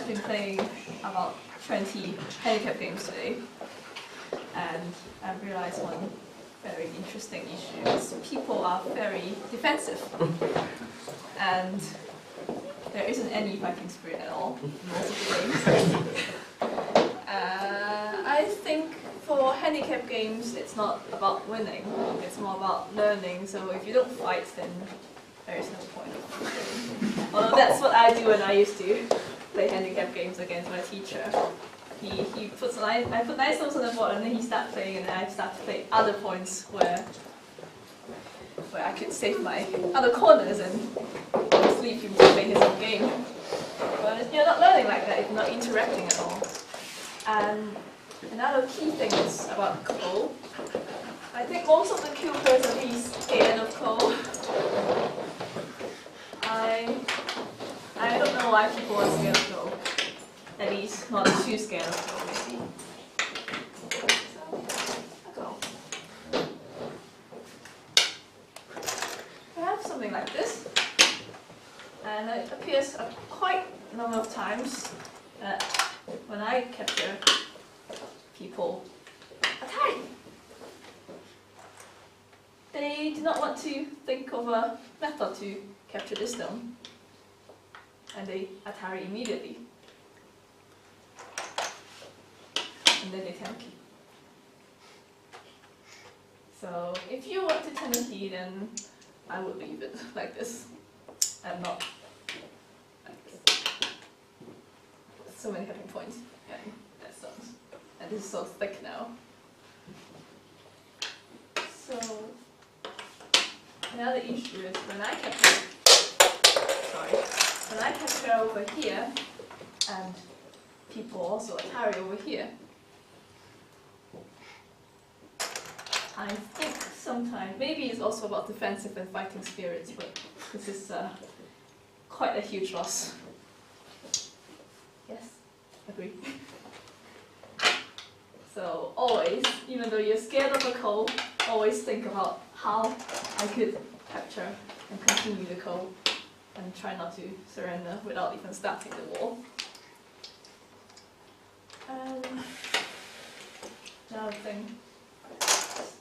I've been playing about 20 handicap games today, and I've realized one very interesting issue is people are very defensive, and there isn't any fighting spirit at all in most of the games. I think for handicap games, it's not about winning, it's more about learning, so if you don't fight, then there is no point of playing. Although that's what I do when I used to play handicap games against my teacher. He puts I put nice notes on the board and then he starts playing and then I start to play other points where I could save my other corners and leave him to play his own game. But you're not learning like that, you're not interacting at all. And another key thing is about Ko. I think most of the Kyu players are really scared of Ko. I don't know why people are scared of Ko. At least not too scared of Ko, maybe. So, Ko. I have something like this. And it appears quite a number of times that when I capture people attack. They do not want to think of a method to capture this stone, and they Atari immediately. And then they Tenuki. So if you want to Tenuki, then I would leave it like this, and not like this. So many hitting points, and that sucks. And this is so thick now. So another issue is when I capture over here, and people also Atari over here, I think sometimes, maybe it's also about defensive and fighting spirits, but this is quite a huge loss. Yes, agree. So always, even though you're scared of a Ko, always think about how I could capture and continue the Ko and try not to surrender without even starting the war. Another thing,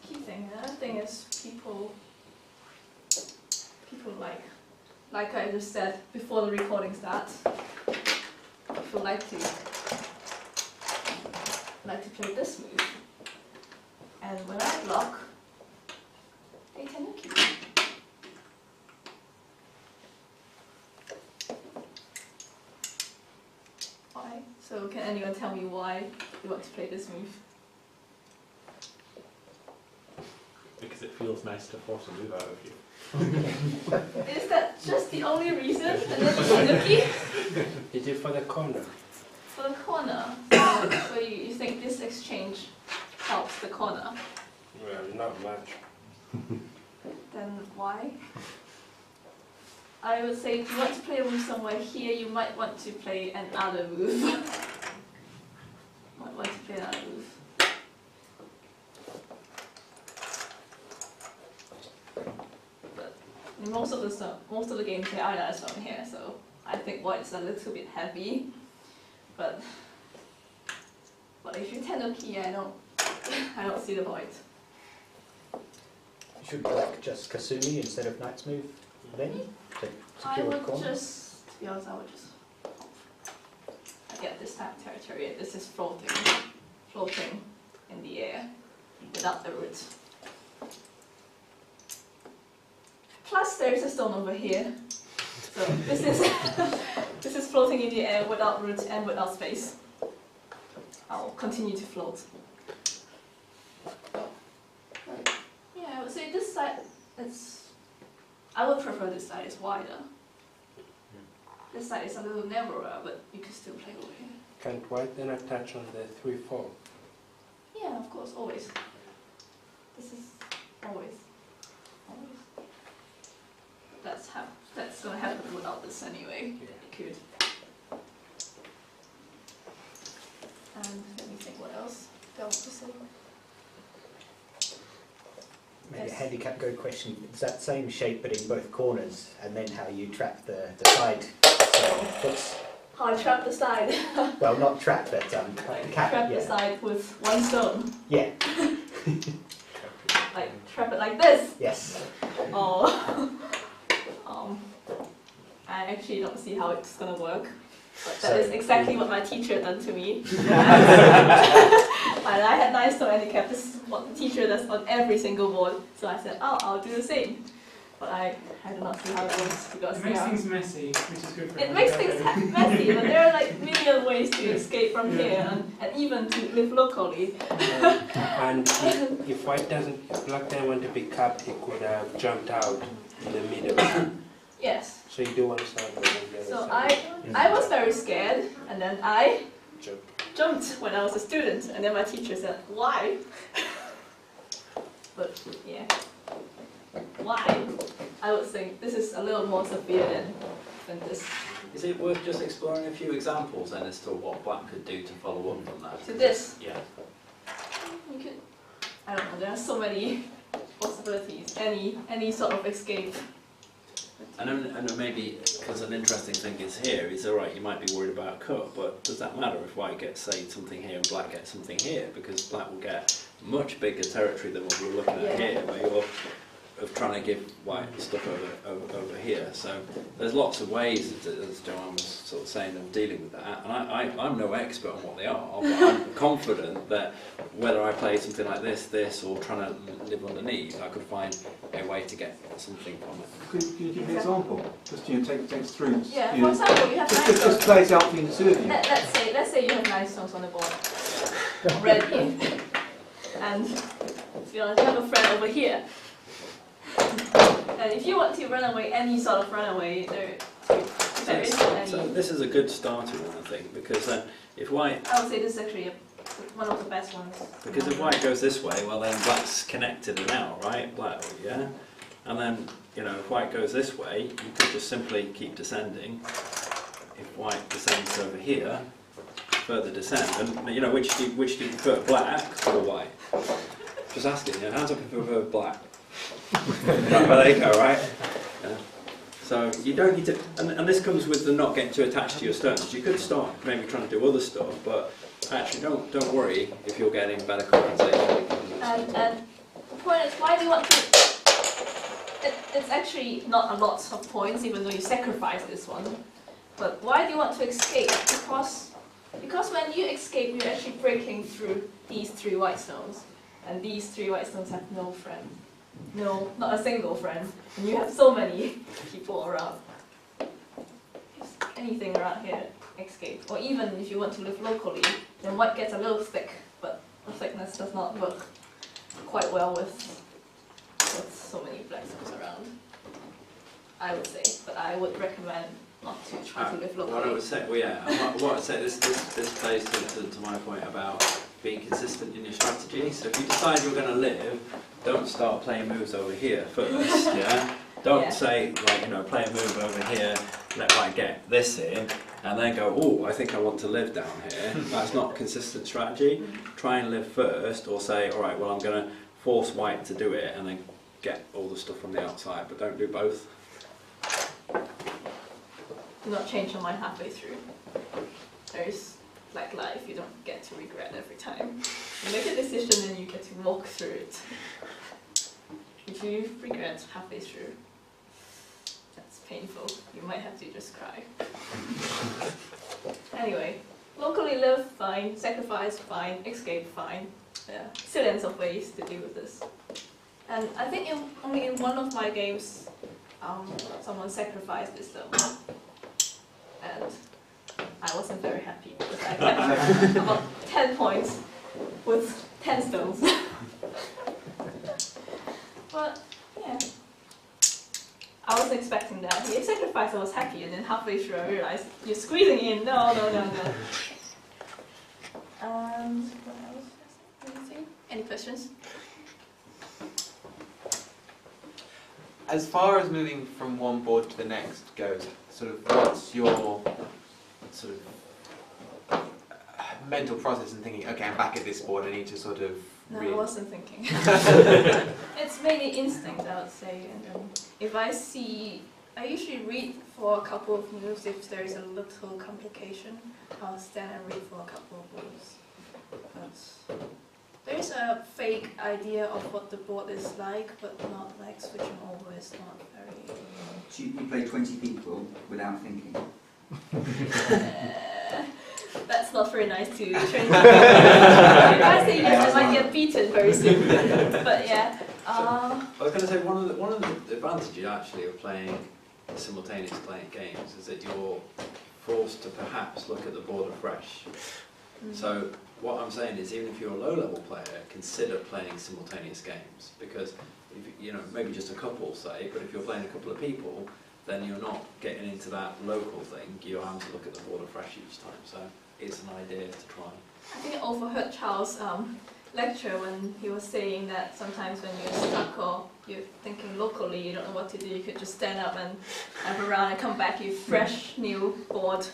key thing, another thing is people like I just said before the recording starts, people like to play this move. And when I block, they Tenuki. Why? So can anyone tell me why you want to play this move? Because it feels nice to force a move out of you. Is that just the only reason? And then Tenuki? Is it for the corner? For the corner. So you think this exchange helps the corner? Well, not much. Then why? I would say if you want to play a move somewhere here, you might want to play another move. Might want to play another move. But in most of the games there are others from here, so I think white is a little bit heavy. But if you Tenuki, I don't see the point. Should black just Kasumi instead of knight's move then? To secure the corner? To be honest, I would just get this type of territory, and this is floating in the air without the root. Plus there is a stone over here, so this is this is floating in the air without root and without space. I'll continue to float. Yeah, I would say this side, I would prefer this side is wider. This side is a little narrower, but you can still play over here. Can't white then attach on the 3-4? Yeah, of course, always. This is always. That's gonna happen without this anyway. Yeah. It could. And let me think what else do I want to say. Maybe Yes. a handicap go question. It's that same shape but in both corners, and then how you trap the side. So what's how I trap the side. Well, not trap, but Trap the yeah. side with one stone. Yeah. Like trap it like this. Yes. Oh. I actually don't see how it's gonna work. But that is exactly what my teacher done to me. When I had 9 stone handicap, this is what the teacher does on every single board. So I said, oh, I'll do the same. But I do not see how it works because It makes things messy, which is good for it makes things messy, but there are like million ways to escape from here and even to live locally. And if white doesn't, if black didn't want to be capped, he could have jumped out in the middle. Yes. So you do one side and then the other So side. I was very scared, and then I Jump. jumped when I was a student, and then my teacher said, why? But yeah, why? I would think this is a little more severe than this. Is it worth just exploring a few examples then as to what black could do to follow up from that? To this, Yeah. you could, I don't know, there are so many possibilities, any sort of escape. And then maybe, because an interesting thing is here, is alright, you might be worried about a cut, but does that matter if white gets, say, something here and black gets something here? Because black will get much bigger territory than what we're looking at here, where you're trying to give white stuff over here. So there's lots of ways, as Joanne was sort of saying, of dealing with that. And I'm no expert on what they are, but I'm confident that whether I play something like this, or trying to live underneath, I could find a way to get something from it. Could you give an example? Just take us through. Yeah, for example, you have 9 just stones. play it out between the two of you. Let's say you have 9 stones on the board already, and you have a friend over here. And if you want to run away, any sort of runaway, there isn't any. So this is a good starter one, I think, because then if white, I would say this is actually one of the best ones. because if white goes this way, well then black's connected and out, right? Black, yeah. And then if white goes this way, you could just simply keep descending. If white descends over here, further descend, and which do you prefer, black or white? Just asking, how do I prefer black? Right, well, there you go, right? Yeah. So you don't need to, and this comes with the not getting too attached to your stones. You could start maybe trying to do other stuff, but actually don't worry if you're getting better compensation. And the point is, why do you want to? It's actually not a lot of points, even though you sacrifice this one. But why do you want to escape? Because when you escape, you're actually breaking through these 3 white stones, and these 3 white stones have no friend. No, not a single friend. And you have so many people around. Just anything around here, escape. Or even if you want to live locally, then white gets a little thick, but the thickness does not work quite well with so many black stones around. I would say, but I would recommend not to try to live locally. What I would say, what I'd say, this plays to my point about being consistent in your strategy. So if you decide you're going to live, don't start playing moves over here first, yeah? Don't say, play a move over here, let white get this in, and then go, oh, I think I want to live down here. That's not consistent strategy. Try and live first, or say, all right, well, I'm going to force white to do it, and then get all the stuff from the outside, but don't do both. Do not change your mind halfway through. There's like life, you don't get to regret every time. You make a decision and you get to walk through it. If you regret halfway through, that's painful. You might have to just cry. Anyway, locally live, fine. Sacrifice, fine. Escape, fine. Zillions of ways to deal with this. And I think only in one of my games, someone sacrificed this stone. And I wasn't very happy because I got about 10 points with 10 stones. But yeah, I wasn't expecting that. He sacrificed, I was happy, and then halfway through I realized you're squeezing in. No. And what else? Anything? Any questions? As far as moving from one board to the next goes, what's your mental process in thinking, okay, I'm back at this board, I need to No, I wasn't thinking. It's mainly instinct, I would say. And if I usually read for a couple of moves, if there is a little complication, I'll stand and read for a couple of moves. But there is a fake idea of what the board is like, but not like switching over is not very... So you play 20 people without thinking? That's not very nice to train. If I say yes, I might get beaten very soon. But yeah. I was going to say one of the advantages actually of playing simultaneous games is that you're forced to perhaps look at the board afresh. So what I'm saying is, even if you're a low-level player, consider playing simultaneous games, because if, you know, maybe just a couple, say, but if you're playing a couple of people, then you're not getting into that local thing. You're having to look at the board afresh each time. So it's an idea to try. I think I overheard Charles' lecture when he was saying that sometimes when you're stuck or you're thinking locally, you don't know what to do, you could just stand up and have a round and come back, you fresh new board,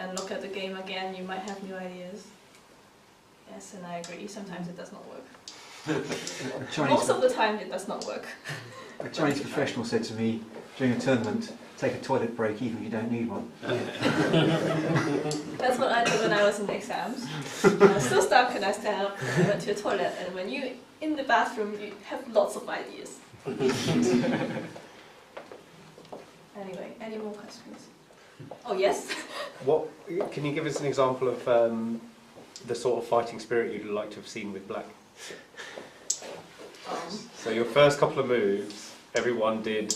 and look at the game again. You might have new ideas. Yes, and I agree. Sometimes it does not work. Most of the time, it does not work. A Chinese professional said to me during a tournament, take a toilet break even if you don't need one. That's what I did when I was in exams. I was still stuck and I stand up and went to the toilet, and when you're in the bathroom, you have lots of ideas. Anyway, any more questions? Oh, yes? What can you give us an example of the sort of fighting spirit you'd like to have seen with black? So your first couple of moves, everyone did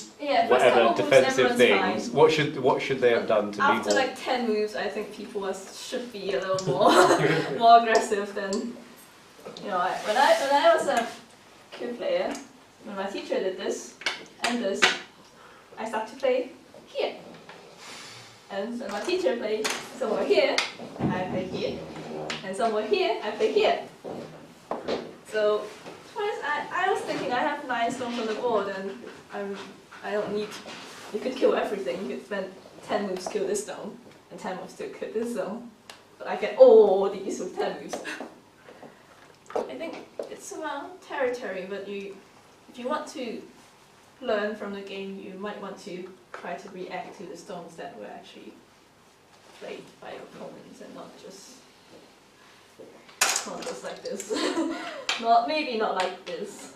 whatever defensive things. What should they have done to be more? After like 10 moves, I think people should be a little more more aggressive than, you know. When I was a Kyu player, when my teacher did this and this, I started to play here. And when my teacher played somewhere here, I play here. And somewhere here, I play here. So first, I was thinking I have 9 stones on the board, and I don't need. You could kill everything. You could spend 10 moves to kill this stone, and 10 moves to kill this stone. But I get all these with 10 moves. I think it's about territory, but if you want to learn from the game, you might want to try to react to the stones that were actually played by your opponents, and not just like this. Maybe not like this.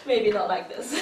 Maybe not like this.